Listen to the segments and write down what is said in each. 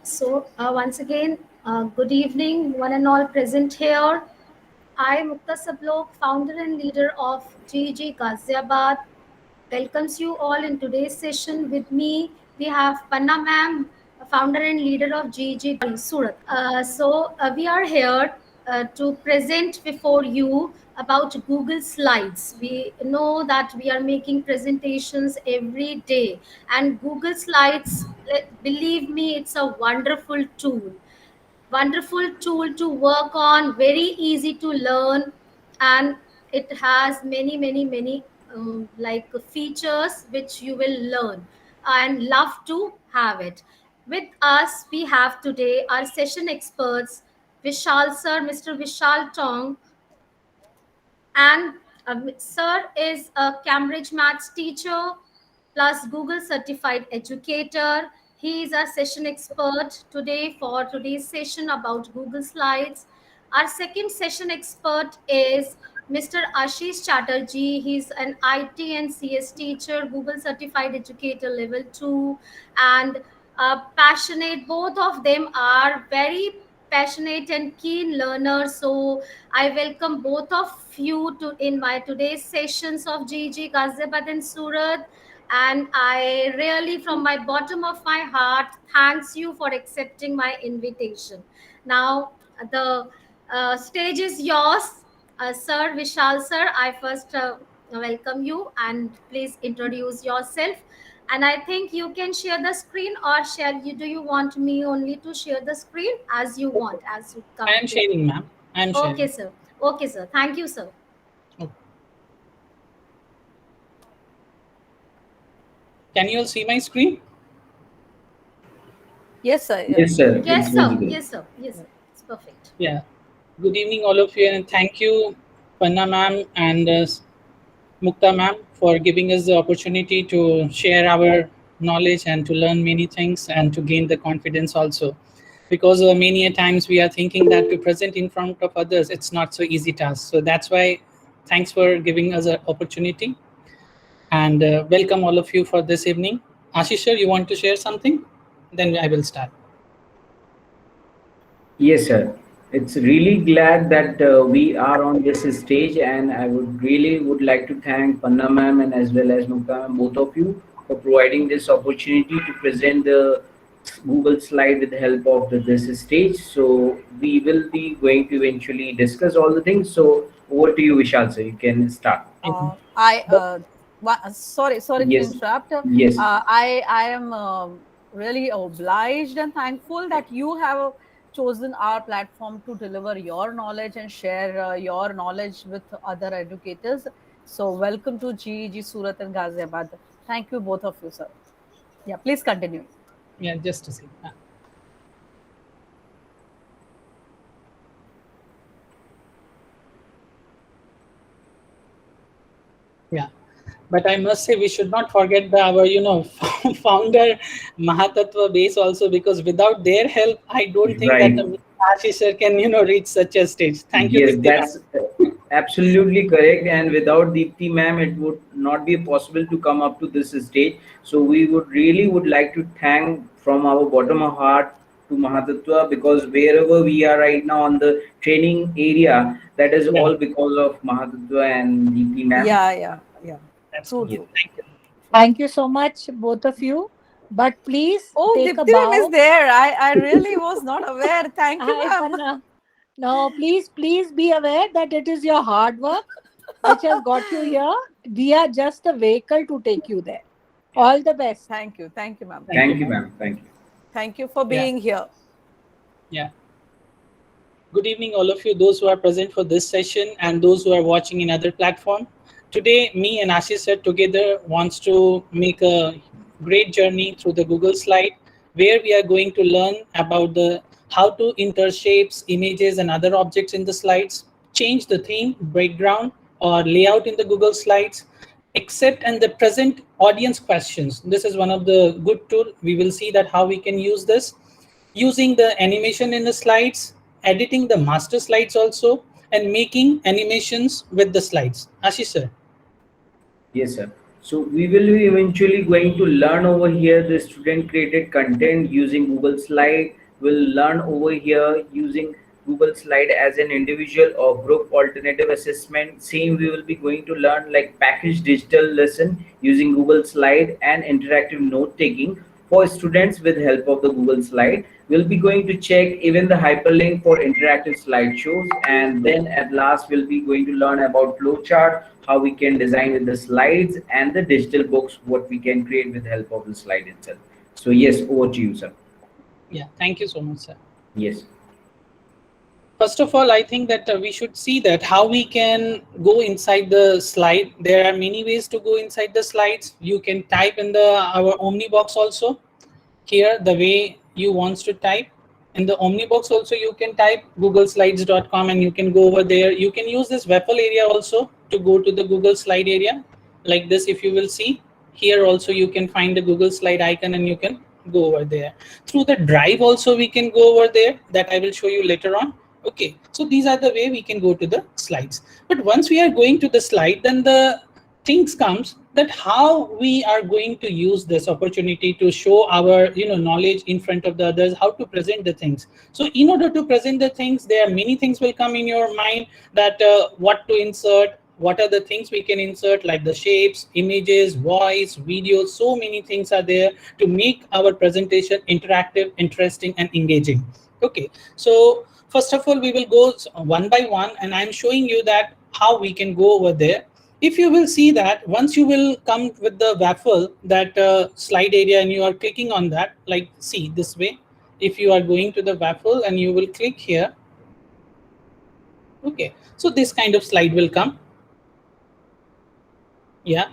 Once again, good evening, one and all present here. I, Mukta Sablok, founder and leader of GG Ghaziabad, welcomes you all in today's session. With me, we have Panna ma'am, founder and leader of GG Surat. We are here to present before you about Google Slides. We know that we are making presentations every day, and Google Slides, believe me, it's a wonderful tool to work on, very easy to learn, and it has many like features which you will learn and love to have it. With us we have today our session experts, Vishal sir, Mr. Vishal Tong, and sir is a Cambridge maths teacher plus Google certified educator. He is our session expert today for today's session about Google Slides. Our second session expert is Mr. Ashish Chatterjee. He's an IT and CS teacher, Google certified educator level 2, and passionate. Both of them are very passionate and keen learners. So I welcome both of you to in my today's sessions of GG Ghaziabad and Surat, and I really, from my bottom of my heart, thanks you for accepting my invitation. Now the stage is yours, Sir Vishal sir. I first welcome you, and please introduce yourself. And I think you can share the screen, or shall you? Do you want me only to share the screen as you want, as you I am comfortable? sharing, ma'am. I am Okay, sharing. sir. Okay, sir. Thank you, sir. Okay. Can you all see my screen? Yes, sir. Yes, sir. It's Yes, sir. visible. Yes, sir. Yes, sir. It's perfect. Yeah. Good evening, all of you, and thank you, Panna ma'am and Mukta ma'am, for giving us the opportunity to share our knowledge and to learn many things and to gain the confidence also. Because many a times we are thinking that to present in front of others, it's not so easy task. So that's why thanks for giving us an opportunity, and welcome all of you for this evening. Ashish sir, you want to share something? Then I will start. Yes, sir. It's really glad that we are on this stage, and I would like to thank Panna ma'am and as well as Mukta ma'am, both of you, for providing this opportunity to present the Google slide with the help of this stage. So we will be going to eventually discuss all the things. So over to you, Vishal, sir. You can start. I But sorry to Yes, interrupt. yes. I am really obliged and thankful that you have chosen our platform to deliver your knowledge and share your knowledge with other educators. So welcome to GEG Surat and Ghaziabad. Thank you both of you, sir. Yeah, please continue. yeah, just to see. Yeah, but I must say we should not forget our founder Mahatattva base also, because without their help, I don't think that Right. Ashish sir can reach such a stage. Thank you, Yes, Deepti ma'am. that's absolutely correct. And without Deepti ma'am, it would not be possible to come up to this stage. So we would like to thank from our bottom of heart to Mahatattva, because wherever we are right now on the training area, that is Yeah, all because of Mahatattva and Deepti ma'am. Yeah. True, absolutely. Yes. true. Thank you. Thank you so much, both of you. But please Oh, take a Dipti ma'am is bow. there. I really was not aware. Thank you, Hi, ma'am. Panna. No, please be aware that it is your hard work which has got you here. We are just a vehicle to take you there. Yeah, All the best. Thank you, ma'am. thank you, Thank you, ma'am. ma'am. Thank you. Thank you for Yeah, being here. yeah. Good evening, all of you, those who are present for this session and those who are watching in other platform. Today, me and Ashish sir together wants to make a great journey through the Google slide, where we are going to learn about the how to enter shapes, images, and other objects in the slides, change the theme, background, or layout in the Google slides, accept and the present audience questions. This is one of the good tool. We will see that how we can use this, using the animation in the slides, editing the master slides also, and making animations with the slides. Ashish sir. Yes, sir. So we will be eventually going to learn over here the student created content using Google Slide. We'll learn over here using Google Slide as an individual or group alternative assessment. Same we will be going to learn like packaged digital lesson using Google Slide and interactive note taking for students with help of the Google Slide. We'll be going to check even the hyperlink for interactive slideshows, and then at last we'll be going to learn about flowchart, how we can design with the slides, and the digital books, what we can create with help of the slide itself. So yes, over to you, sir. Yeah, thank you so much, sir. Yes. First of all, I think that we should see that how we can go inside the slide. There are many ways to go inside the slides. You can type in the our Omnibox also. Here, the way you wants to type. In the Omnibox also, you can type googleslides.com and you can go over there. You can use this Waffle area also to go to the Google Slide area. Like this, if you will see, here also you can find the Google Slide icon and you can go over there. Through the Drive also we can go over there, that I will show you later on. Okay, so these are the way we can go to the slides. But once we are going to the slide, then the things comes that how we are going to use this opportunity to show our knowledge in front of the others, how to present the things. So in order to present the things, there are many things will come in your mind, that what to insert, what are the things we can insert, like the shapes, images, voice, videos. So many things are there to make our presentation interactive, interesting, and engaging. Okay, so first of all, we will go one by one, and I'm showing you that how we can go over there. If you will see that once you will come with the waffle, that slide area, and you are clicking on that, like see this way. If you are going to the waffle and you will click here, okay, so this kind of slide will come. Yeah,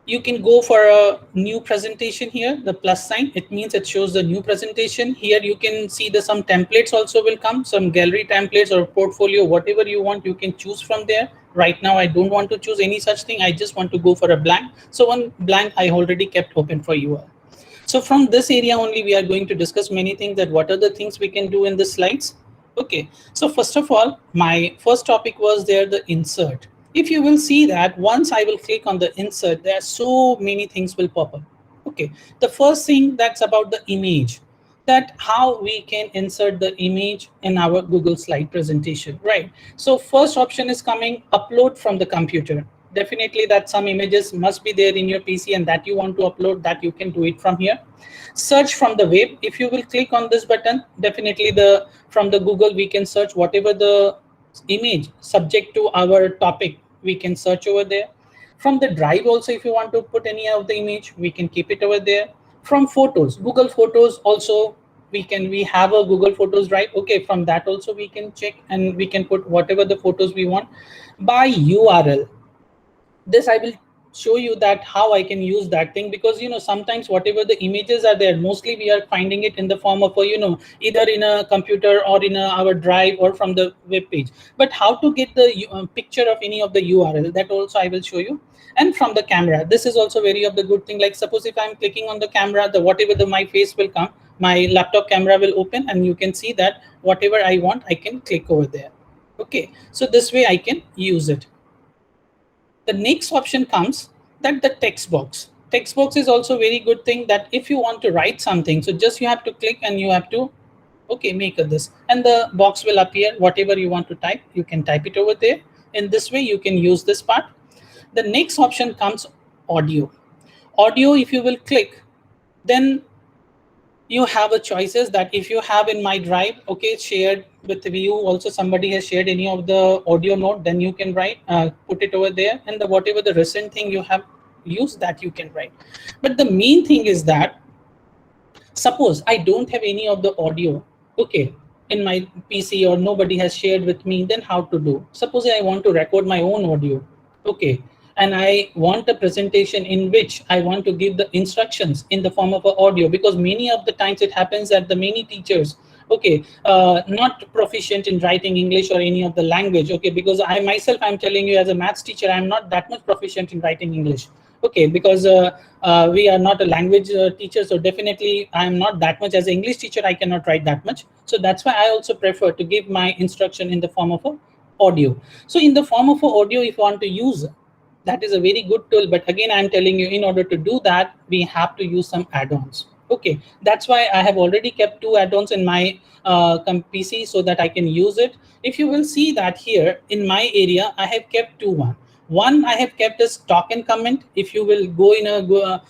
you can go for a new presentation here, the plus sign, it means it shows the new presentation. Here you can see the some templates also will come, some gallery templates or portfolio, whatever you want, you can choose from there. Right now I don't want to choose any such thing, I just want to go for a blank. So one blank I already kept open for you all. So from this area only we are going to discuss many things, that what are the things we can do in the slides. Okay, so first of all, my first topic was there, the insert. If you will see that once I will click on the insert, there are so many things will pop up. Okay, the first thing, that's about the image, that how we can insert the image in our Google slide presentation, right? So first option is coming, upload from the computer. Definitely that some images must be there in your PC and that you want to upload, that you can do it from here. Search from the web, if you will click on this button, definitely the from the Google we can search whatever the image subject to our topic, we can search over there. From the Drive also, if you want to put any of the image, we can keep it over there. From photos, Google Photos also, we have a Google Photos Drive. Okay, from that also we can check and we can put whatever the photos we want. By URL, this I will show you that how I can use that thing, because sometimes whatever the images are there, mostly we are finding it in the form of a either in a computer or in our Drive or from the web page. But how to get the picture of any of the URL, that also I will show you. And from the camera, this is also very of the good thing, like suppose if I'm clicking on the camera, the whatever the my face will come, my laptop camera will open, and you can see that whatever I want I can click over there. Okay, so this way I can use it. The next option comes, that the text box. Text box is also very good thing, that if you want to write something, so just you have to click and you have to make this, and the box will appear, whatever you want to type you can type it over there. In this way you can use this part. The next option comes, audio. Audio, if you will click, then you have a choices, that if you have in my Drive, okay, shared with you also, somebody has shared any of the audio note, then you can write, put it over there, and whatever the recent thing you have used, that you can write. But the main thing is that suppose I don't have any of the audio, okay, in my PC, or nobody has shared with me, then how to do? Suppose I want to record my own audio, okay, and I want a presentation in which I want to give the instructions in the form of an audio, because many of the times it happens that the many teachers, okay, not proficient in writing English or any of the language, okay, because I myself, I'm telling you, as a maths teacher, I'm not that much proficient in writing English, okay, because we are not a language teacher, so definitely I'm not that much. As an English teacher, I cannot write that much, so that's why I also prefer to give my instruction in the form of a audio. So in the form of a audio, if you want to use, That is a very good tool, but again I'm telling you, in order to do that we have to use some add-ons. Okay, that's why I have already kept 2 add-ons in my PC so that I can use it. If you will see that here in my area I have kept one I have kept as talk and comment. If you will go in a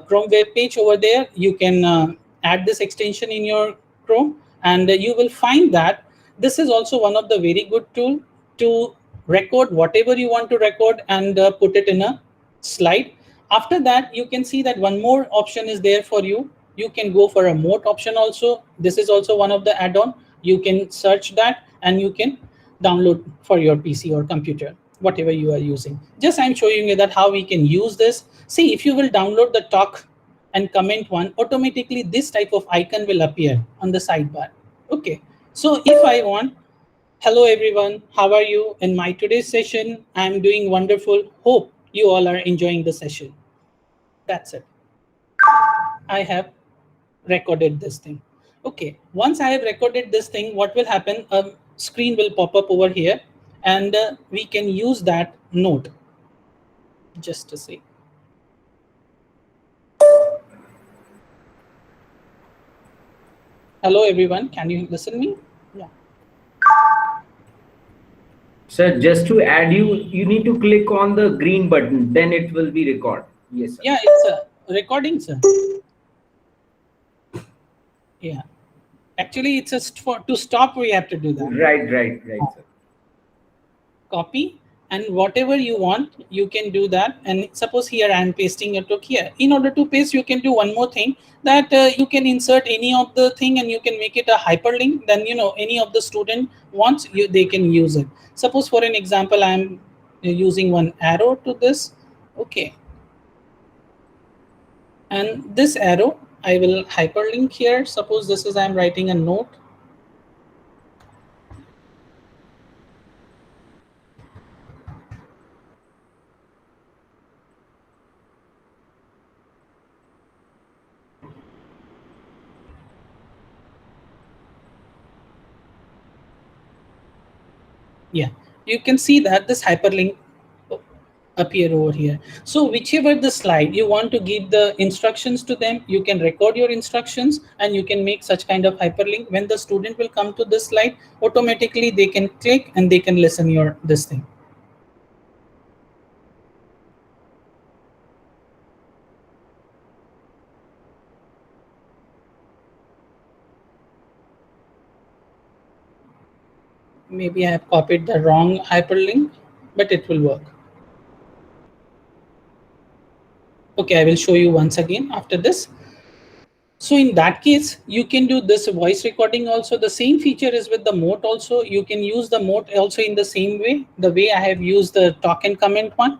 Chrome web page over there, you can add this extension in your Chrome, and you will find that this is also one of the very good tool to record whatever you want to record and put it in a slide. After that, you can see that one more option is there for you. You can go for a mode option also. This is also one of the add-on. You can search that and you can download for your PC or computer, whatever you are using. Just I'm showing you that how we can use this. See, if you will download the talk and comment one, automatically this type of icon will appear on the sidebar. Okay, so if I want, hello everyone, how are you? In my today's session, I'm doing wonderful. Hope you all are enjoying the session. That's it. I have recorded this thing. Okay, once I have recorded this thing, what will happen? A screen will pop up over here and we can use that note. Just to see. Hello everyone, can you listen me? Yeah. Sir, just to add you, you need to click on the green button, then it will be record. Yes, sir. Yeah, it's a recording, sir. Yeah. Actually, it's just for to stop, we have to do that. Right, sir. Copy, and whatever you want, you can do that. And suppose here I am pasting it here. In order to paste, you can do one more thing, that you can insert any of the thing and you can make it a hyperlink. Then any of the student wants you, they can use it. Suppose for an example, I am using one arrow to this. Okay. And this arrow, I will hyperlink here. Suppose this is I'm writing a note. Yeah, you can see that this hyperlink appear over here. So whichever the slide you want to give the instructions to them, you can record your instructions and you can make such kind of hyperlink. When the student will come to this slide, automatically they can click and they can listen your this thing. Maybe I have copied the wrong hyperlink, but it will work. Okay, I will show you once again after this. So in that case, you can do this voice recording also. The same feature is with the mode also. You can use the mode also in the same way, the way I have used the talk and comment one.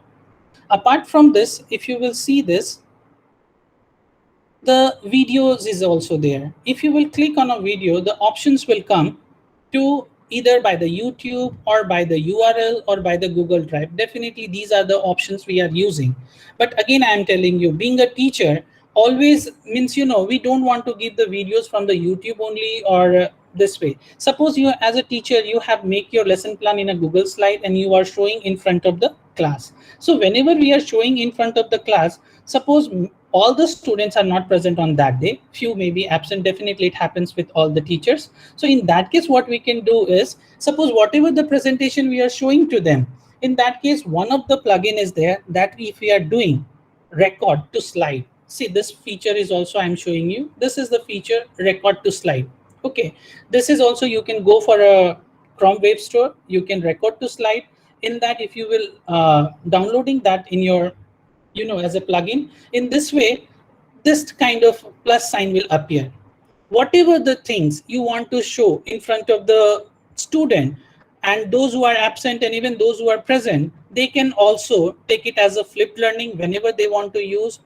Apart from this, if you will see this, the videos is also there. If you will click on a video, the options will come to either by the YouTube or by the URL or by the Google Drive. Definitely these are the options we are using. But again, I am telling you, being a teacher always means, we don't want to give the videos from the YouTube only or this way. Suppose you as a teacher, you have make your lesson plan in a Google slide and you are showing in front of the class. So whenever we are showing in front of the class, suppose all the students are not present on that day, few may be absent, definitely it happens with all the teachers. So in that case, what we can do is, suppose whatever the presentation we are showing to them, in that case, one of the plugin is there that if we are doing record to slide, see this feature is also I'm showing you. This is the feature record to slide. Okay, this is also you can go for a Chrome Web Store, you can record to slide. In that, if you will downloading that in your as a plugin, in this way this kind of plus sign will appear. Whatever the things you want to show in front of the student, and those who are absent and even those who are present, they can also take it as a flipped learning. Whenever they want to use,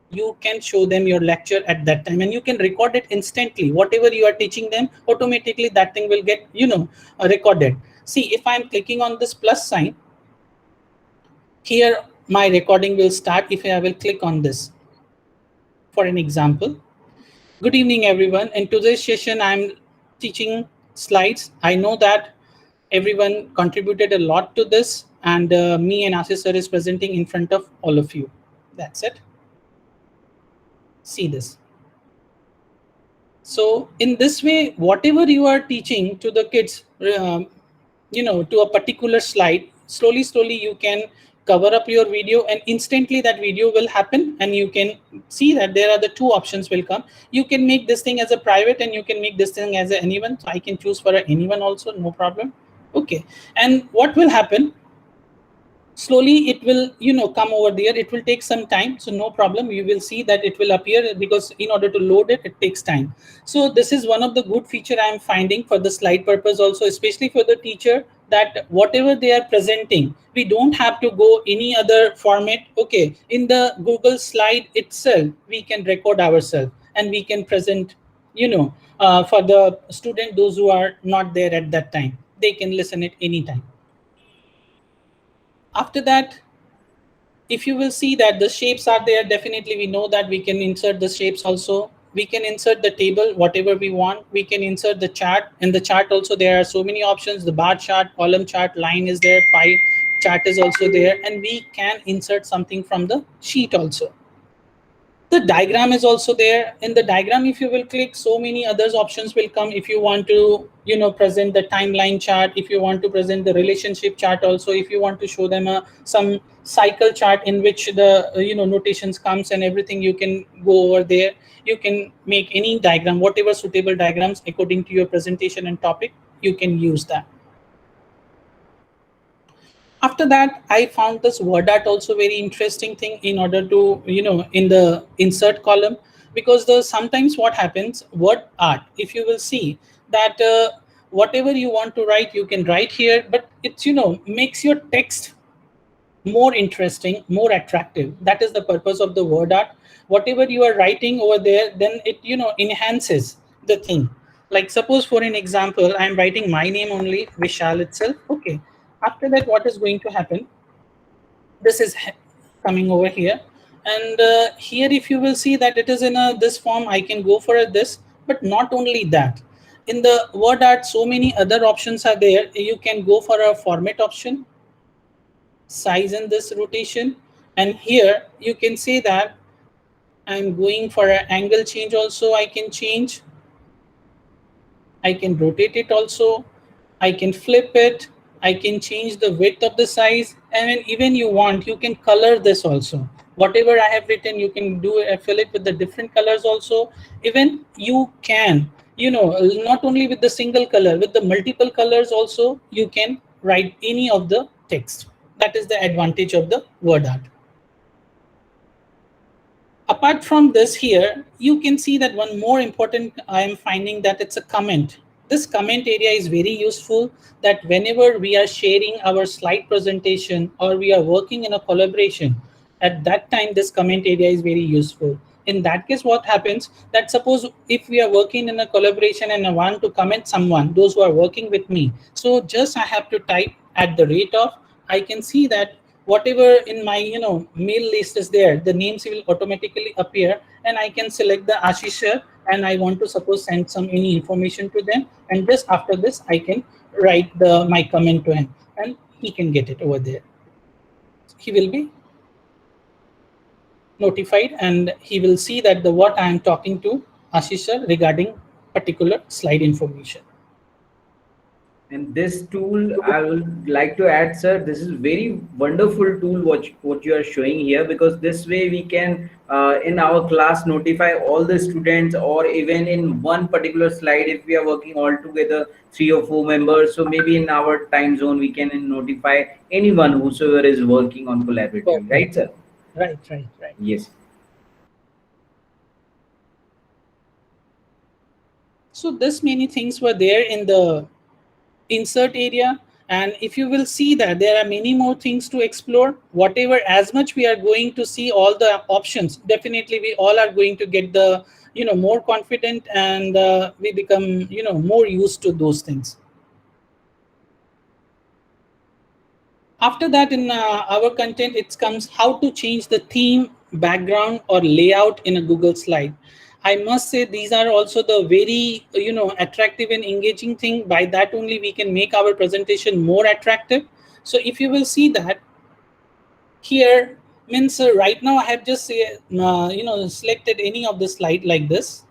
you can show them your lecture at that time and you can record it instantly. Whatever you are teaching them, automatically that thing will get recorded. See, if I'm clicking on this plus sign here, my recording will start. If I will click on this for an example. Good evening, everyone. In today's session, I'm teaching slides. I know that everyone contributed a lot to this. and me and Ashish sir is presenting in front of all of you. That's it. See this. So in this way, whatever you are teaching to the kids, to a particular slide, slowly you can cover up your video, and instantly that video will happen, and you can see that there are the two options will come. You can make this thing as a private, and you can make this thing as a anyone. So I can choose for a anyone also, no problem. Okay, and what will happen? Slowly it will come over there. It will take some time, so no problem. You will see that it will appear, because in order to load it, it takes time. So this is one of the good feature I am finding for the slide purpose also, especially for the teacher, that whatever they are presenting, we don't have to go any other format. Okay, in the Google slide itself, we can record ourselves and we can present, for the student, those who are not there at that time, they can listen it anytime. After that, if you will see that the shapes are there, definitely we know that we can insert the shapes also. We can insert the table, whatever we want. We can insert the chart. In the chart also, there are so many options. The bar chart, column chart, line is there, pie chart is also there. And we can insert something from the sheet also. The diagram is also there. In the diagram, if you will click, so many others options will come. If you want to present the timeline chart, if you want to present the relationship chart also, if you want to show them some cycle chart in which the notations comes and everything, you can go over there. You can make any diagram, whatever suitable diagrams according to your presentation and topic, you can use that. After that, I found this word art also very interesting thing in order to in the insert column, because the sometimes what happens, word art, if you will see that whatever you want to write, you can write here, but it's makes your text more interesting, more attractive. That is the purpose of the word art. Whatever you are writing over there, then it enhances the thing. Like suppose for an example, I'm writing my name only, Vishal itself. Okay, after that, what is going to happen? This is coming over here, and here if you will see that it is in a this form, I can go for a this. But not only that, in the word art, so many other options are there. You can go for a format option, size and this rotation, and here you can say that I'm going for an angle change also. I can change, I can rotate it also, I can flip it, I can change the width of the size, and even you want, you can color this also. Whatever I have written, you can do fill it with the different colors also. Even you can, not only with the single color, with the multiple colors also, you can write any of the text. That is the advantage of the word art. Apart from this, here you can see that one more important I am finding, that it's a comment. This comment area is very useful, that whenever we are sharing our slide presentation or we are working in a collaboration, at that time this comment area is very useful. In that case, what happens, that suppose if we are working in a collaboration and I want to comment someone, those who are working with me, so just I have to type at the rate of, I can see that whatever in my mail list is there, the names will automatically appear, and I can select the Ashish sir, and I want to suppose send some any information to them, and just after this I can write my comment to him, and he can get it over there. He will be notified, and he will see that the what I am talking to Ashish sir regarding particular slide information. And this tool, I would like to add, sir, this is very wonderful tool what you are showing here, because this way we can in our class notify all the students, or even in one particular slide, if we are working all together 3 or 4 members, so maybe in our time zone we can notify anyone whosoever is working on collaboratively, right, sir? Right. Yes. So this many things were there in the insert area, and if you will see that there are many more things to explore. Whatever, as much we are going to see all the options, definitely we all are going to get the more confident, and we become more used to those things. After that, in our content, it comes how to change the theme, background, or layout in a Google slide. I must say these are also the very attractive and engaging thing. By that only we can make our presentation more attractive. So if you will see that here means right now I have just selected any of the slide like this.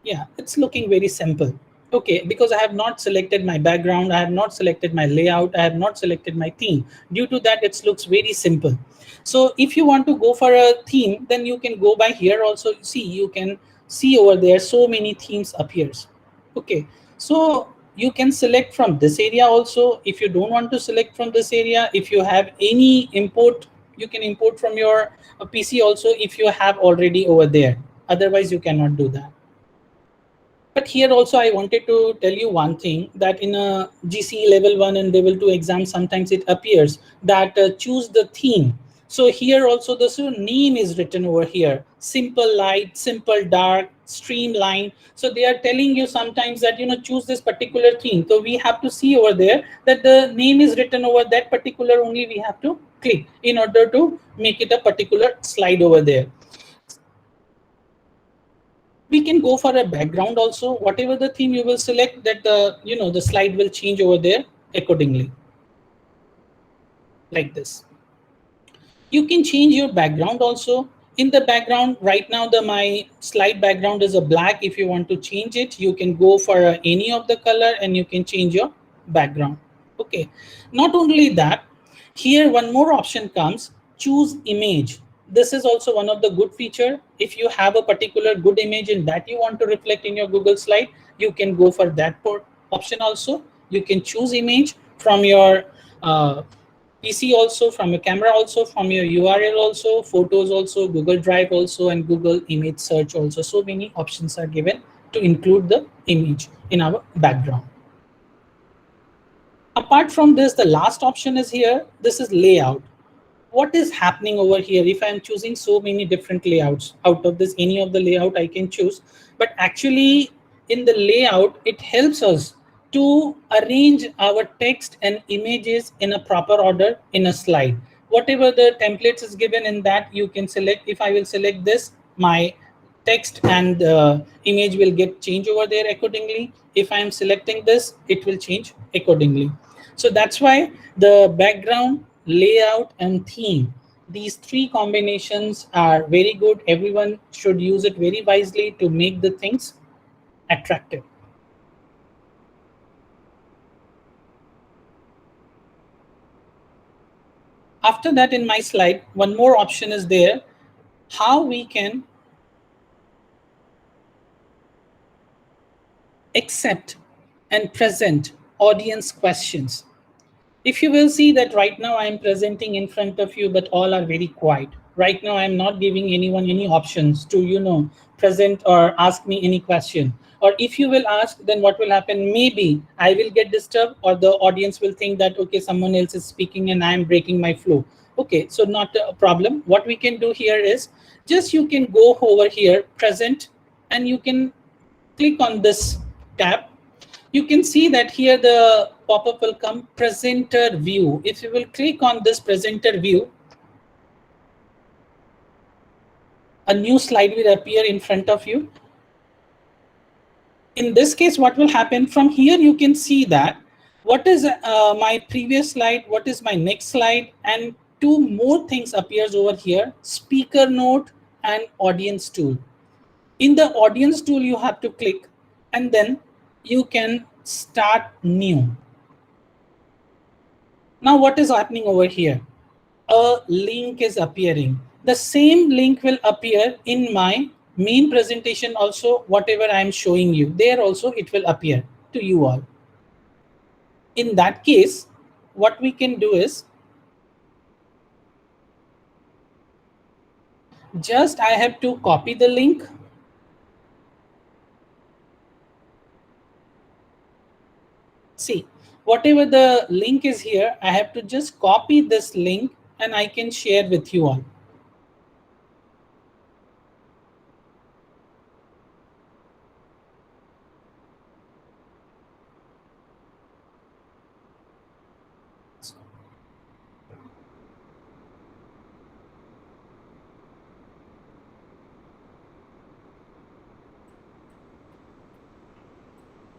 Yeah, it's looking very simple. Okay, because I have not selected my background, I have not selected my layout, I have not selected my theme. Due to that, it looks very simple. So if you want to go for a theme, then you can go by here also. See, you can see over there so many themes appears. Okay, so you can select from this area also. If you don't want to select from this area, if you have any import, you can import from your PC also if you have already over there. Otherwise, you cannot do that. But here also I wanted to tell you one thing, that in a GCE level 1 and level 2 exam, sometimes it appears that choose the theme. So here also the name is written over here. Simple light, simple dark, streamline. So they are telling you sometimes that, choose this particular theme. So we have to see over there that the name is written over that particular, only we have to click in order to make it a particular slide over there. We can go for a background also. Whatever the theme you will select, that the slide will change over there accordingly, like this. You can change your background also. In the background right now, my slide background is a black. If you want to change it, you can go for any of the color and you can change your background. Okay, not only that, here one more option comes, choose image. This is also one of the good feature. If you have a particular good image in that you want to reflect in your Google slide, you can go for that option also. You can choose image from your PC also, from your camera also, from your URL also, photos also, Google Drive also, and Google image search also. So many options are given to include the image in our background. Apart from this, the last option is here. This is layout. What is happening over here? If I'm choosing so many different layouts, out of this, any of the layout I can choose. But actually in the layout, it helps us to arrange our text and images in a proper order in a slide. Whatever the templates is given in that, you can select. If I will select this, my text and image will get changed over there accordingly. If I am selecting this, it will change accordingly. So that's why the background, layout, and theme, these three combinations are very good. Everyone should use it very wisely to make the things attractive. After that, in my slide, one more option is there, how we can accept and present audience questions. If you will see that right now I am presenting in front of you, but all are very quiet. Right now I am not giving anyone any options to present or ask me any question. Or if you will ask, then what will happen? Maybe I will get disturbed, or the audience will think that, okay, someone else is speaking and I am breaking my flow. Okay, so not a problem. What we can do here is just you can go over here, present, and you can click on this tab. You can see that here the pop-up will come, presenter view. If you will click on this presenter view, a new slide will appear in front of you. In this case, what will happen from here, you can see that what is my previous slide, what is my next slide, and two more things appears over here, speaker note and audience tool. In the audience tool, you have to click and then you can start new. Now what is happening over here? A link is appearing. The same link will appear in my main presentation also. Whatever I am showing you, there also it will appear to you all. In that case, what we can do is just I have to copy the link. See, whatever the link is here, I have to just copy this link and I can share with you all.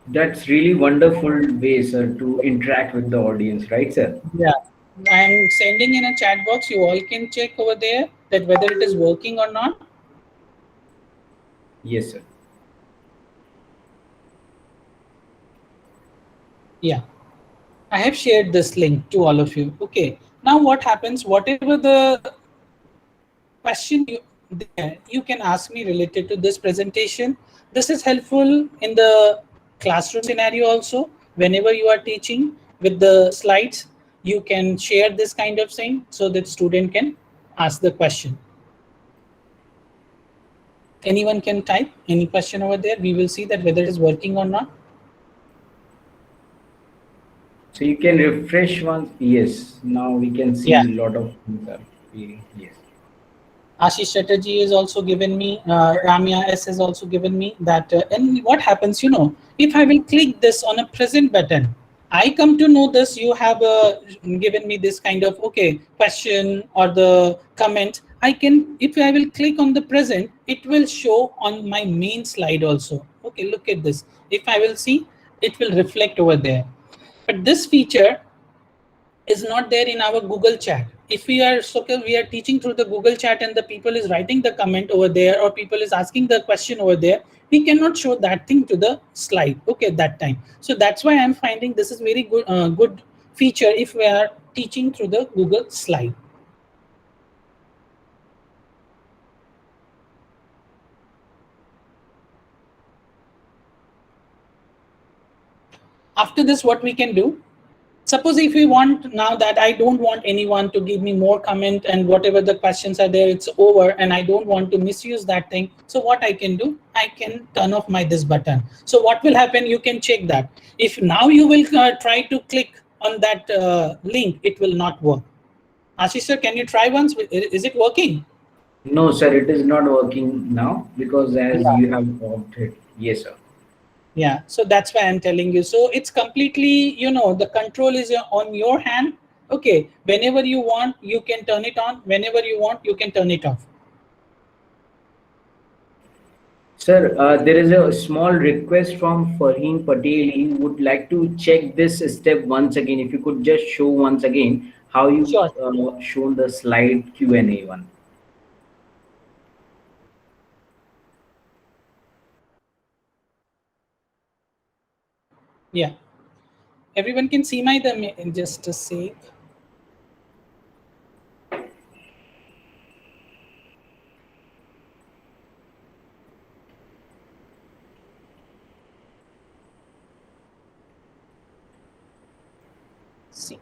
That's really wonderful way, sir, to interact with the audience, right, sir? Yeah. I'm sending in a chat box. You all can check over there that whether it is working or not. Yes, sir. Yeah. I have shared this link to all of you. Okay. Now what happens, whatever the question you can ask me related to this presentation. This is helpful in the classroom scenario also. Whenever you are teaching with the slides, you can share this kind of thing so that student can ask the question. Anyone can type any question over there. We will see that whether it is working or not. So you can refresh once. Yes, now we can Yeah. see a lot of things are appearing. Yes. Ashish Chatterjee has also given me, Ramya S has also given me that. And what happens, if I will click this on a present button, I come to know this. You have given me this kind of question or the comment. I can, if I will click on the present, it will show on my main slide also. Okay, look at this. If I will see, it will reflect over there. But this feature is not there in our Google chat. If we are teaching through the Google chat and the people is writing the comment over there or people is asking the question over there, we cannot show that thing to the slide. Okay, that time. So that's why I'm finding this is very good feature if we are teaching through the Google slide. After this, what we can do, suppose if we want now that I don't want anyone to give me more comment and whatever the questions are there, it's over and I don't want to misuse that thing. So what I can do, I can turn off my this button. So what will happen, you can check that. If now you will try to click on that link, it will not work. Ashish sir, can you try once? Is it working? No, sir, it is not working now because as Yeah. you have opted. Yes, sir. Yeah, so that's why I'm telling you. So it's completely, the control is on your hand. Okay, whenever you want, you can turn it on. Whenever you want, you can turn it off. Sir, there is a small request from Farheen Patel. He would like to check this step once again. If you could just show once again how you Sure. shown the slide Q&A one. Yeah. Everyone can see my the just a sec. See.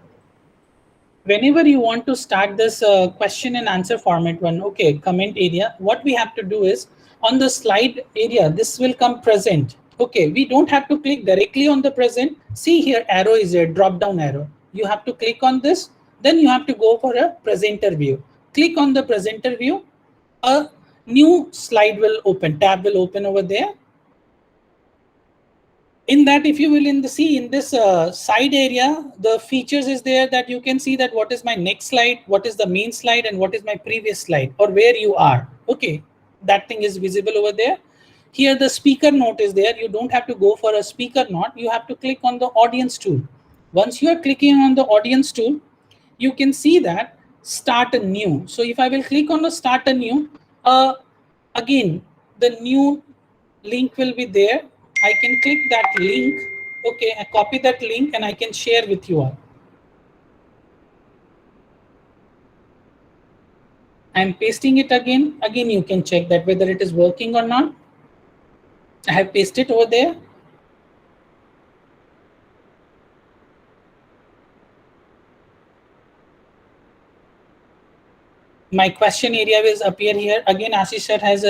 Whenever you want to start this question and answer format one, okay, comment area, what we have to do is on the slide area, this will come present. Okay, we don't have to click directly on the present. See here, arrow is a drop down arrow. You have to click on this, then you have to go for a presenter view. Click on the presenter view, a new slide will open, tab will open over there. In that, if you will in this side area, the features is there that you can see that what is my next slide, what is the main slide, and what is my previous slide or where you are. Okay, that thing is visible over there. Here the speaker note is there. You don't have to go for a speaker note, you have to click on the audience tool. Once you are clicking on the audience tool, you can see that start a new. So if I will click on the start a new, again the new link will be there. I can click that link. Okay, I copy that link and I can share with you all. I'm pasting it again. Again, you can check that whether it is working or not. I have pasted over there. My question area will appear here. Again, Ashish sir has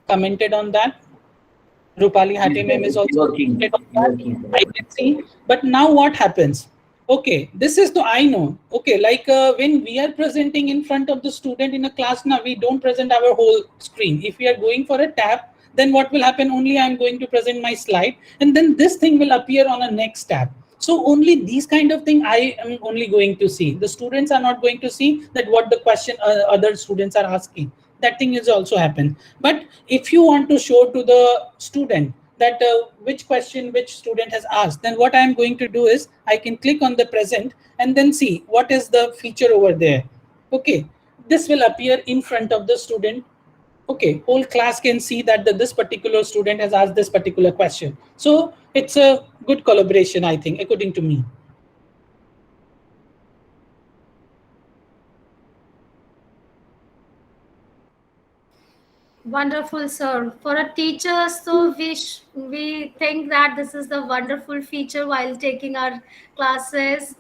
commented on that. Rupali Yes, Hate sir, ma'am is it's also working. commented on that. Working, I sir. can see. But now what happens? Okay, this is the I know. Okay, like when we are presenting in front of the student in a class now, we don't present our whole screen. If we are going for a tab, then what will happen? Only I'm going to present my slide, and then this thing will appear on a next tab. So only these kind of thing I am only going to see. The students are not going to see that what the question other students are asking. That thing is also happen. But if you want to show to the student that which question which student has asked, then what I am going to do is I can click on the present and then see what is the feature over there. Okay, this will appear in front of the student. Okay, whole class can see that this particular student has asked this particular question. So it's a good collaboration, I think, according to me. Wonderful, sir. For a teacher, so we think that this is the wonderful feature while taking our classes.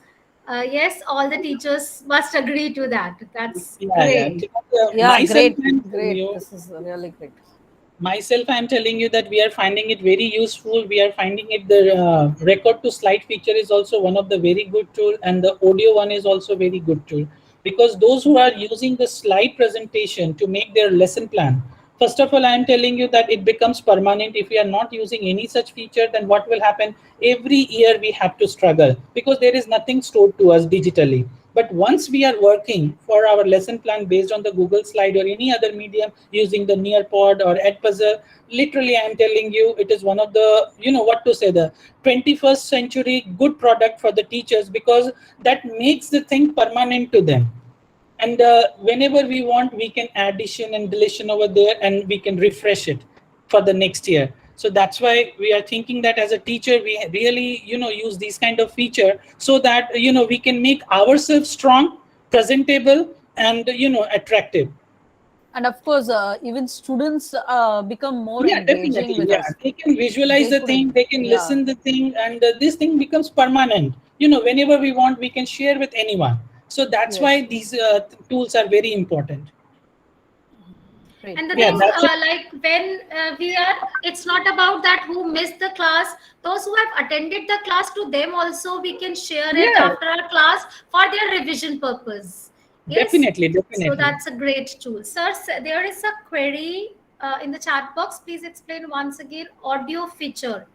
Yes, all the teachers must agree to that. That's Yeah. great. Because, Yeah, myself, great, I'm telling great. you, This is really great. myself I'm telling you that we are finding it very useful. We are finding it, the record to slide feature is also one of the very good tool, and the audio one is also very good tool, because those who are using the slide presentation to make their lesson plan, first of all I am telling you that it becomes permanent. If we are not using any such feature, then what will happen, every year we have to struggle, because there is nothing stored to us digitally. But once we are working for our lesson plan based on the Google Slide or any other medium using the Nearpod or Edpuzzle, literally I'm telling you, it is one of the, what to say, the 21st century good product for the teachers, because that makes the thing permanent to them. And whenever we want, we can addition and deletion over there, and we can refresh it for the next year. So that's why we are thinking that as a teacher we really use these kind of feature, so that we can make ourselves strong, presentable, and attractive. And of course, even students become more Yeah, engaging definitely. with Yeah, us. they can visualize They the could, thing, they can yeah, listen the thing, and this thing becomes permanent. Whenever we want, we can share with anyone. So that's why yes, these tools are very important. great, And the Yeah, thing, great. that's it. like when we are, it's not about that who missed the class. Those who have attended the class, to them also we can share it Yeah, after our class for their revision purpose. Yes, definitely, so definitely. that's a great tool. Sir, there is a query in the chat box. Please explain once again audio feature.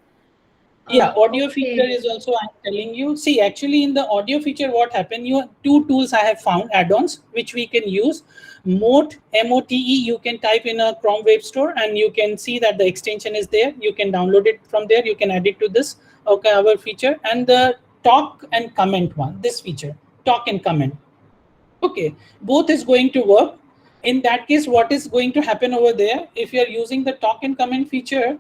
Yeah, audio feature Okay. is also, I'm telling you. See, actually, in the audio feature, what happened? You have two tools I have found, add-ons which we can use. Mote, MOTE. You can type in a Chrome Web Store, and you can see that the extension is there. You can download it from there. You can add it to this. Okay, our feature, and the talk and comment one. This feature, talk and comment. Okay, both is going to work. In that case, what is going to happen over there? If you are using the talk and comment feature,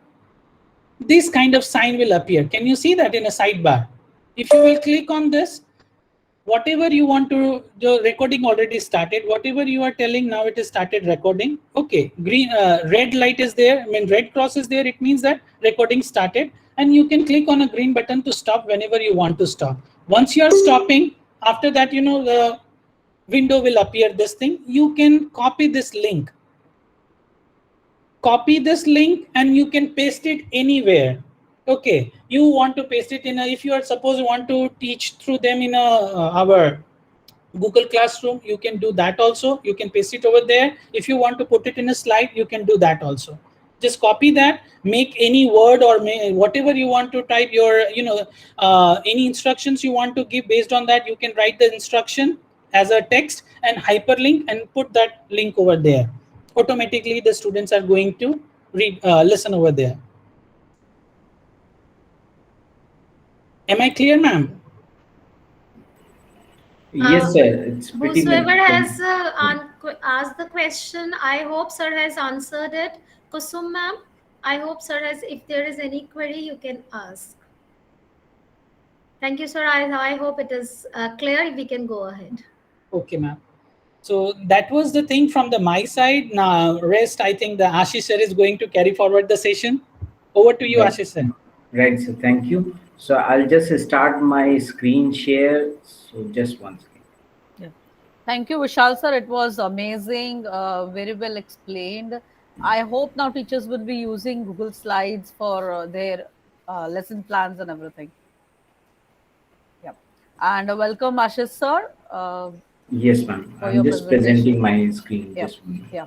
this kind of sign will appear. Can you see that in a sidebar? If you will click on this, whatever you want to, the recording already started. Whatever you are telling now, it is started recording. Okay, green, red light is there. I mean, red cross is there. It means that recording started, and you can click on a green button to stop whenever you want to stop. Once you are stopping, after that, the window will appear. This thing, you can copy this link, and you can paste it anywhere. Okay, you want to paste it in a, if you are suppose want to teach through them in a our Google Classroom, you can do that also. You can paste it over there. If you want to put it in a slide, you can do that also. Just copy that, make any word or whatever you want to type, your any instructions you want to give. Based on that, you can write the instruction as a text and hyperlink and put that link over there. Automatically the students are going to read, listen over there. Am I clear, ma'am? Yes, Uh, sir. It's pretty much. Whosoever has asked the question, I hope sir has answered it. Kusum ma'am, I hope sir has. If there is any query, you can ask. Thank you, sir. I hope it is clear. We can go ahead. Okay, ma'am. So that was the thing from the my side. Now rest, I think the Ashish sir is going to carry forward the session. Over to you, Right. Ashish sir. Right, so thank you. So I'll just start my screen share. So just one second. Yeah. Thank you, Vishal sir. It was amazing, very well explained. I hope now teachers will be using Google Slides for their lesson plans and everything. Yeah. And welcome, Ashish sir, Yes, ma'am. for I'm your just presenting presentation. my screen. Yeah. Just one minute. Yeah.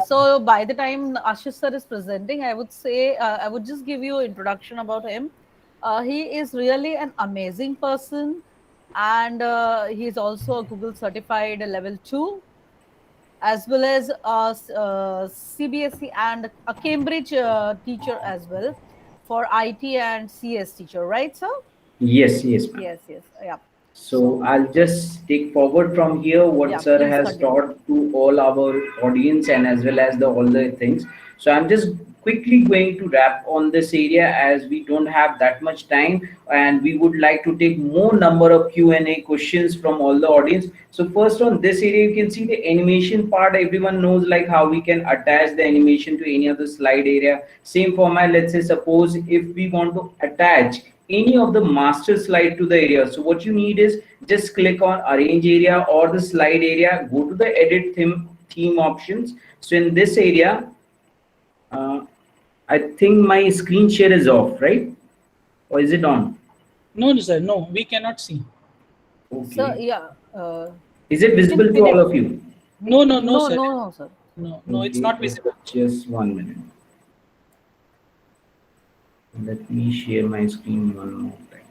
So by the time Ashish sir is presenting, I would say I would just give you introduction about him. He is really an amazing person, and he is also a Google certified level 2. as well as CBSE and a Cambridge teacher as well for IT and CS teacher, right, sir? Yes, yes, ma'am. Yes, yes, yeah. So So, I'll just take forward from here what yeah, sir please has continue. taught to all our audience and as well as the all the things. So I'm just quickly going to wrap on this area as we don't have that much time and we would like to take more number of Q&A questions from all the audience. So first on this area you can see the animation part. Everyone knows like how we can attach the animation to any of the slide area. Same format. Let's say suppose if we want to attach any of the master slide to the area, so what you need is just click on arrange area or the slide area, go to the edit theme options. So in this area, uh, I think my screen share is off, right? Or is it on? No, no, sir. No, we cannot see. So, Okay. yeah, Is it you can visible to pin all it. of you? No, no, no, No, sir. no, no, sir. No, no, it's Okay, not visible. just 1 minute. Let me share my screen one more time.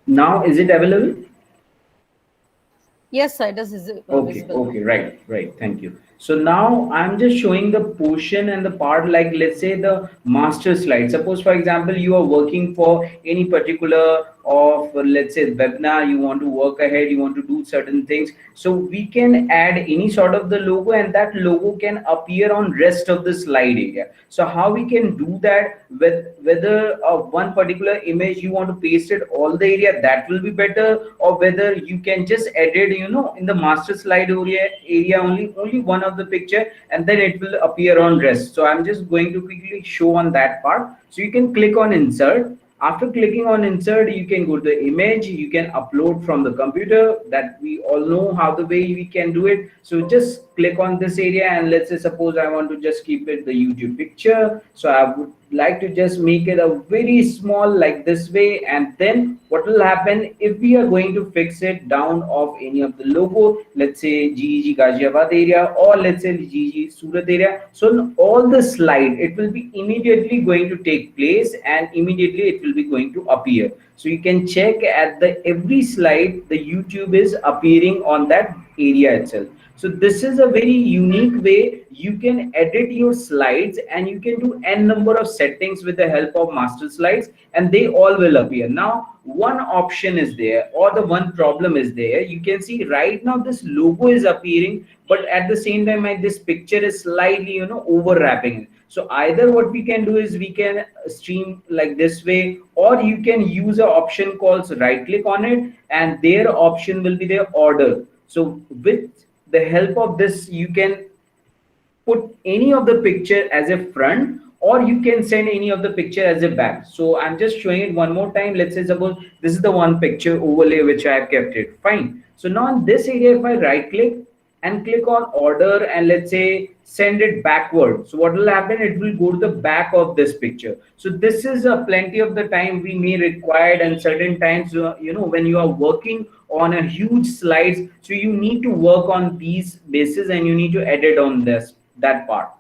Now, is it available? Yes, sir, it is Okay, visible now. okay, right, right. Thank you. So now I'm just showing the portion and the part like let's say the master slide. Suppose for example you are working for any particular of let's say webinar, you want to work ahead, you want to do certain things. So we can add any sort of the logo and that logo can appear on rest of the slide area. So how we can do that with whether one particular image you want to paste it all the area, that will be better, or whether you can just edit in the master slide area only one of the picture and then it will appear on rest. So I'm just going to quickly show on that part. So you can click on insert. After clicking on insert, you can go to the image, you can upload from the computer, that we all know how the way we can do it. So just click on this area and let's say suppose I want to just keep it the YouTube picture. So I would like to just make it a very small like this way, and then what will happen if we are going to fix it down of any of the logo, let's say GEG Ghaziabad area or let's say GEG Surat area. So in all the slide it will be immediately going to take place and immediately it will be going to appear. So you can check at the every slide the YouTube is appearing on that area itself. So this is a very unique way you can edit your slides and you can do n number of settings with the help of master slides and they all will appear. Now one option is there or the one problem is there. You can see right now this logo is appearing, but at the same time this picture is slightly overlapping. So either what we can do is we can stream like this way, or you can use an option called right click on it and their option will be their order. So with the help of this you can put any of the picture as a front or you can send any of the picture as a back. So I'm just showing it one more time. Let's say suppose this is the one picture overlay which I have kept it fine. So now in this area if I right click and click on order and let's say send it backward, so what will happen, it will go to the back of this picture. So this is plenty of the time we may require, and certain times when you are working on a huge slides, so you need to work on these bases and you need to edit on this that part.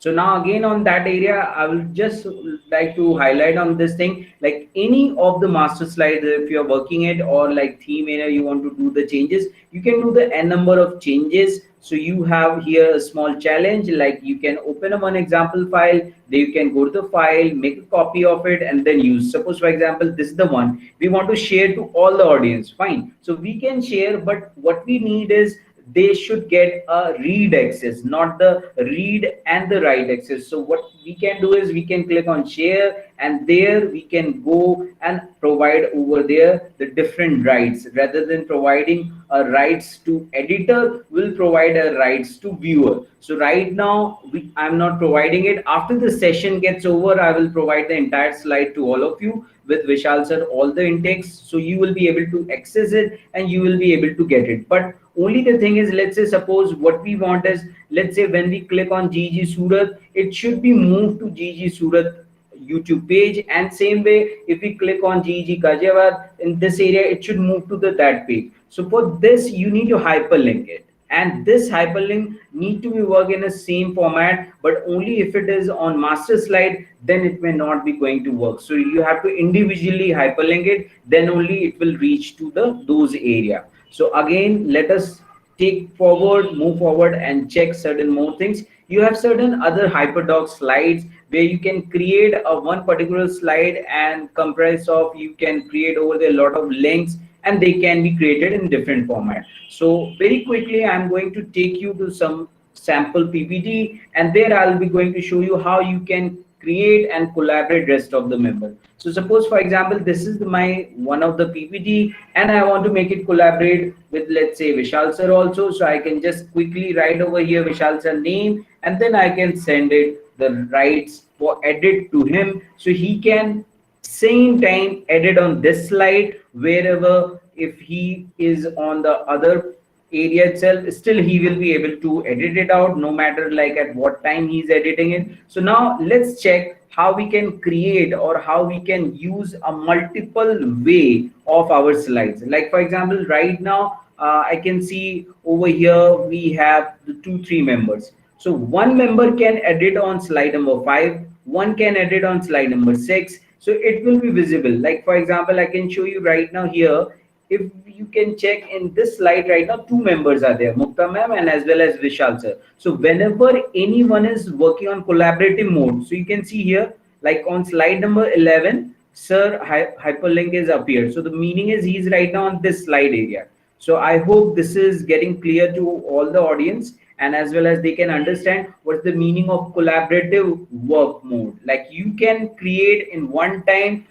So now again on that area I will just like to highlight on this thing, like any of the master slides if you're working it or like theme area you want to do the changes, you can do the n number of changes. So you have here a small challenge, like you can open a one example file, then you can go to the file, make a copy of it and then use. Suppose for example this is the one we want to share to all the audience, fine, so we can share, but what we need is they should get a read access, not the read and the write access. So what we can do is we can click on share and there we can go and provide over there the different rights. Rather than providing a rights to editor, will provide a rights to viewer. So right now I'm not providing it. After the session gets over, I will provide the entire slide to all of you with Vishal sir, all the intakes, so you will be able to access it and you will be able to get it. But only the thing is, let's say suppose what we want is, let's say when we click on GG Surat, it should be moved to GG Surat YouTube page, and same way if we click on GG Ghaziabad in this area, it should move to that page. So for this you need to hyperlink it. and this hyperlink need to be work in the same format, but only if it is on master slide, then it may not be going to work. So you have to individually hyperlink it, then only it will reach to the those area. So again, let us take forward, move forward and check certain more things. You have certain other hyperdoc slides where you can create a one particular slide and comprise of, you can create over there a lot of links, and they can be created in different format. So very quickly I'm going to take you to some sample PPT, and there I'll be going to show you how you can create and collaborate rest of the member. So suppose for example this is my one of the PPT, and I want to make it collaborate with, let's say, Vishal sir also. So I can just quickly write over here Vishal sir name, and then I can send it the rights for edit to him, so he can same time edit on this slide wherever, if he is on the other area itself, still he will be able to edit it out no matter like at what time he's editing it. So now let's check how we can create or how we can use a multiple way of our slides. Like for example right now I can see over here we have the 2 3 members. So one member can edit on slide number 5, one can edit on slide number 6, so it will be visible. Like for example I can show you right now here. If you can check in this slide right now, 2 members are there, Mukta ma'am and as well as Vishal sir. So whenever anyone is working on collaborative mode, so you can see here, like on slide number 11, sir hyperlink is appeared, so the meaning is he's right now on this slide area. So I hope this is getting clear to all the audience, and as well as they can understand what's the meaning of collaborative work mode. Like you can create in one time,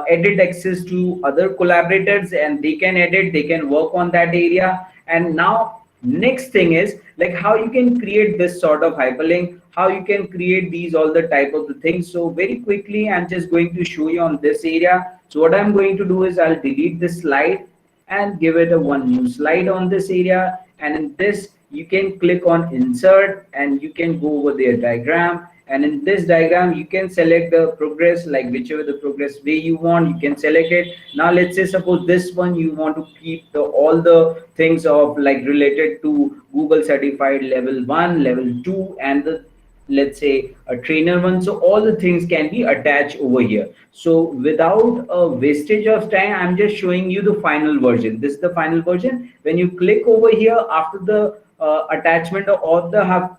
edit access to other collaborators, and they can edit, they can work on that area. And now next thing is like how you can create this sort of hyperlink, how you can create these all the type of the things. So very quickly I'm just going to show you on this area. So what I'm going to do is I'll delete this slide and give it a one new slide on this area, and in this you can click on insert and you can go over their diagram, and in this diagram you can select the progress, like whichever the progress way you want, you can select it. Now let's say suppose this one you want to keep the all the things of like related to Google certified level 1, level 2, and the, let's say, a trainer one. So all the things can be attached over here. So without a wastage of time, I'm just showing you the final version. This is the final version. When you click over here after the attachment of the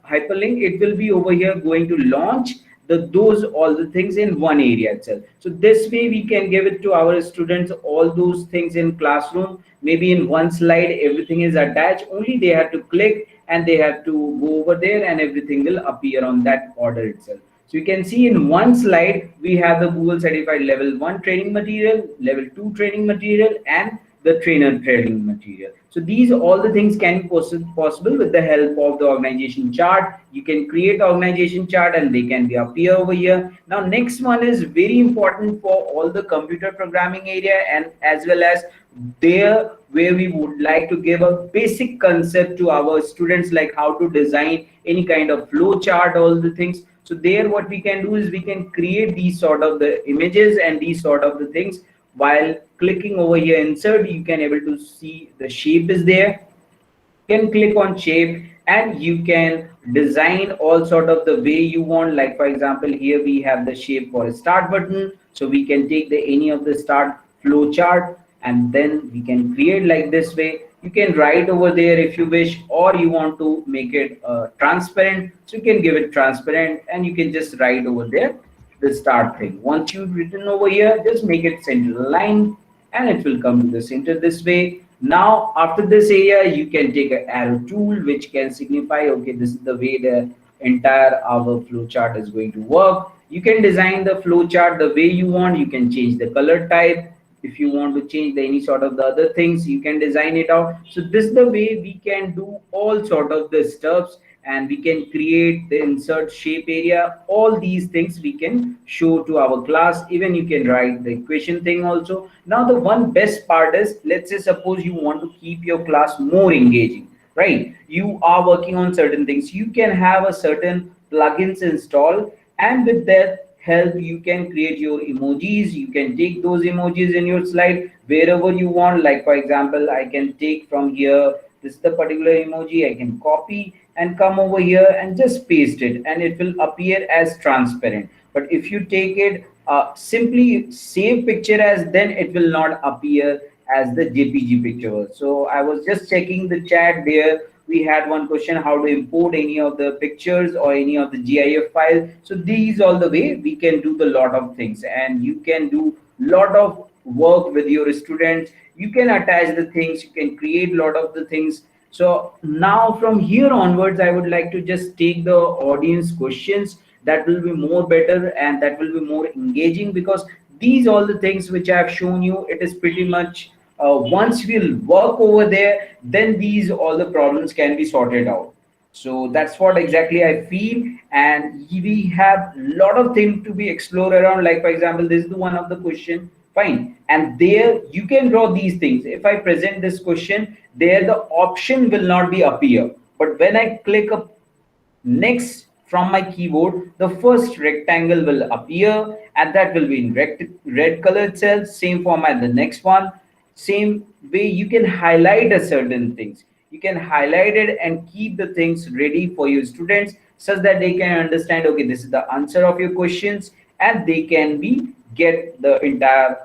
hyperlink, it will be over here going to launch the those all the things in one area itself. So this way we can give it to our students all those things in classroom, maybe in one slide everything is attached, only they have to click and they have to go over there and everything will appear on that order itself. So you can see in one slide we have the Google certified level 1 training material, level 2 training material, and the trainer training material. So these all the things can be possible with the help of the organization chart. You can create organization chart and they can be appear over here. Now next one is very important for all the computer programming area, and as well as there where we would like to give a basic concept to our students, like how to design any kind of flow chart, all the things. So there what we can do is we can create these sort of the images and these sort of the things. While clicking over here insert, you can able to see the shape is there. You can click on shape and you can design all sort of the way you want. Like for example here we have the shape for a start button, so we can take the any of the start flow chart and then we can create like this way. You can write over there if you wish, or you want to make it transparent, so you can give it transparent and you can just write over there the start thing. Once you've written over here, just make it center line and it will come to the center this way. Now after this area you can take an arrow tool which can signify, okay, this is the way the entire our flow chart is going to work. You can design the flow chart the way you want. You can change the color type. If you want to change any sort of the other things, you can design it out. So this is the way we can do all sort of the stuffs, and we can create the insert shape area. All these things we can show to our class. Even you can write the equation thing also. Now the one best part is, let's say suppose you want to keep your class more engaging, right? You are working on certain things, you can have a certain plugins installed, and with that help you can create your emojis. You can take those emojis in your slide wherever you want. Like for example I can take from here this is the particular emoji. I can copy and come over here and just paste it, and it will appear as transparent. But if you take it, simply save picture as, then it will not appear as the JPG picture. So I was just checking the chat there. We had one question, how to import any of the pictures or any of the GIF file. So these all the way we can do the lot of things, and you can do lot of work with your students. You can attach the things, you can create a lot of the things. So now from here onwards, I would like to just take the audience questions. That will be more better and that will be more engaging, because these all the things which I have shown you, it is pretty much, once we'll work over there, then these all the problems can be sorted out. So that's what exactly I feel, and we have a lot of things to be explored around. Like for example, this is the one of the question, fine, and there you can draw these things. If I present this question, there the option will not be appear, but when I click a next from my keyboard, the first rectangle will appear, and that will be in red color itself. Same format, the next one. Same way, you can highlight a certain things. You can highlight it and keep the things ready for your students, such that they can understand, okay, this is the answer of your questions, and they can be get the entire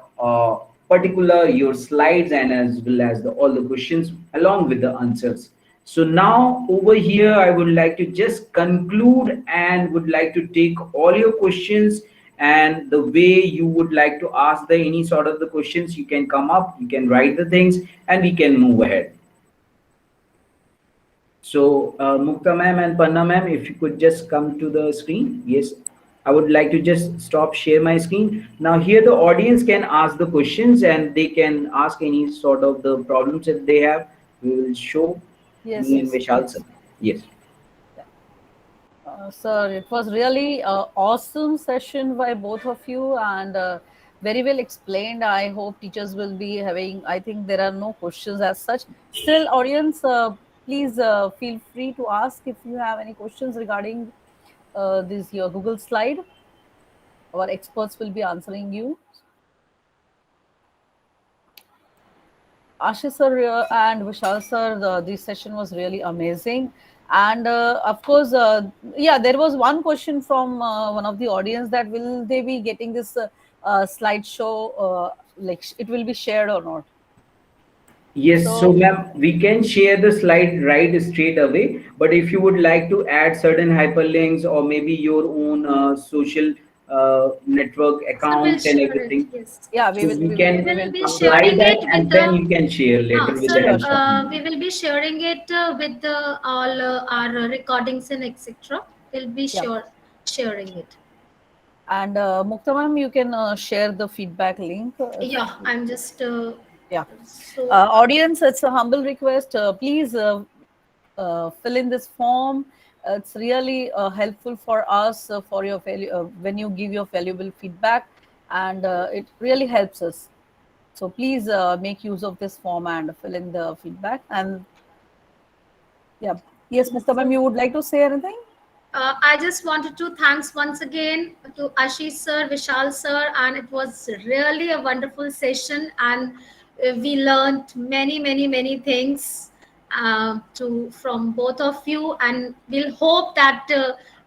particular your slides, and as well as the all the questions along with the answers. So now over here, I would like to just conclude and would like to take all your questions, and the way you would like to ask the any sort of the questions, you can come up, you can write the things, and we can move ahead. So Mukta ma'am and Panna ma'am, if you could just come to the screen. Yes, I would like to just stop share my screen. Now here the audience can ask the questions, and they can ask any sort of the problems that they have. We will show Yes, me and yes, Vishal sir. please. Yes. Sir, it was really awesome session by both of you, and very well explained. I hope teachers will be having. I think there are no questions as such. Still, audience, please feel free to ask if you have any questions regarding this your Google slide. Our experts will be answering you. Ashish sir and Vishal sir, this session was really amazing. And of course, yeah, there was one question from one of the audience, that will they be getting this slideshow, like it will be shared or not? Yes, so So ma'am, we can share the slide right straight away. But if you would like to add certain hyperlinks or maybe your own social network So we'll accounts and share it. everything, Yes. yeah, so we We can will be upload it. slide sharing that, it with and then the. you can share later with the Sir, Sure, help sure. of me. we will be sharing it with the all our recordings and etc. We'll be Yeah. sharing it. And Mukta ma'am, you can share the feedback link. If Yeah, I'm just Yeah. so Audience, it's a humble request. Please fill in this form. It's really helpful for us for your when you give your valuable feedback, and it really helps us. So please make use of this form and fill in the feedback. And yeah, yes, Mukta ma'am, you would like to say anything? I just wanted to thanks once again to Ashish sir, Vishal sir, and it was really a wonderful session, and we learned many things to from both of you, and we'll hope that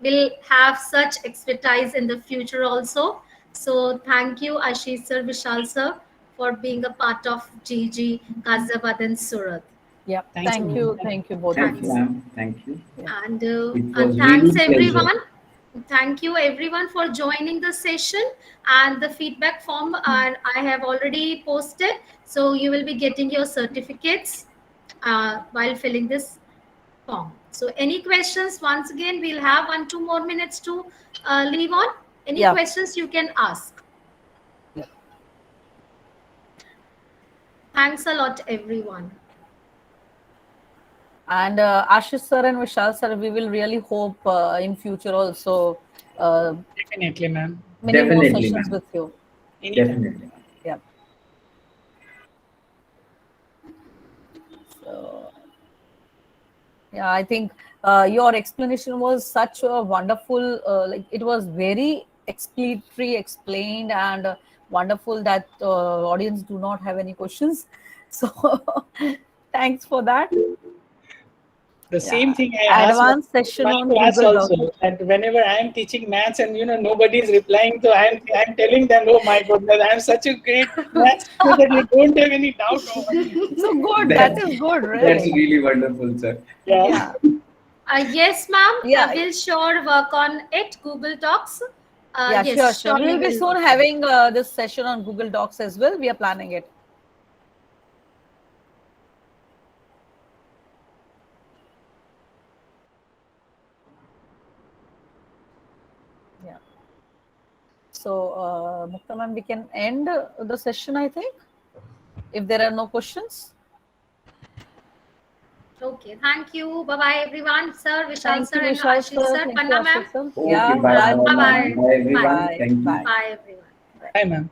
we'll have such expertise in the future also. So thank you, Ashish sir, Vishal sir, for being a part of GG Ghaziabad and Surat. Yeah. Thank you, Thank ma'am. you. Thank you, both of Thank you, you. Thanks. ma'am. Thank you. Yeah. It And was thanks really pleasure. everyone, thank you everyone for joining the session, and the feedback form I have already posted, so you will be getting your certificates while filling this form. So any questions, once again we'll have 1 2 more minutes to leave on. Any Yeah. questions you can ask. Thanks a lot everyone. And Ashish sir and Vishal sir, we will really hope in future also uh, Definitely, ma'am. many more Definitely, sessions ma'am. with you. Anytime. Definitely. Yeah. So yeah, I think your explanation was such a wonderful, like it was very explanatory, explained, and wonderful that audience do not have any questions. So thanks for that. The same thing I asked, Advanced session trying on to ask Google also Docs. that whenever I am teaching maths and nobody is replying, so I'm telling them, oh my goodness, I'm such a great maths teacher that you don't have any doubt over me. So good. That That, is good, that's really. really wonderful, sir. Yeah. Yeah. Yes, ma'am. Yeah. We'll sure work on it. Google Docs. Yeah, sure, Yes, sure. We surely will be we'll soon work on it. having this session on Google Docs as well. We are planning it. Yeah. So, Mukta ma'am, we can end the session, I think, if there are no questions. Okay, thank you. Bye bye, everyone. Sir, Vishal Thank sir, you, and Vishal Ashish sir. sir. Thank you, Panna ma'am. Ashish sir. Okay, Yeah, bye bye, bye, Bye Mukta ma'am. ma'am. bye. Bye, Bye. everyone. Bye. Thank you. Bye. Bye, everyone. Hi, ma'am.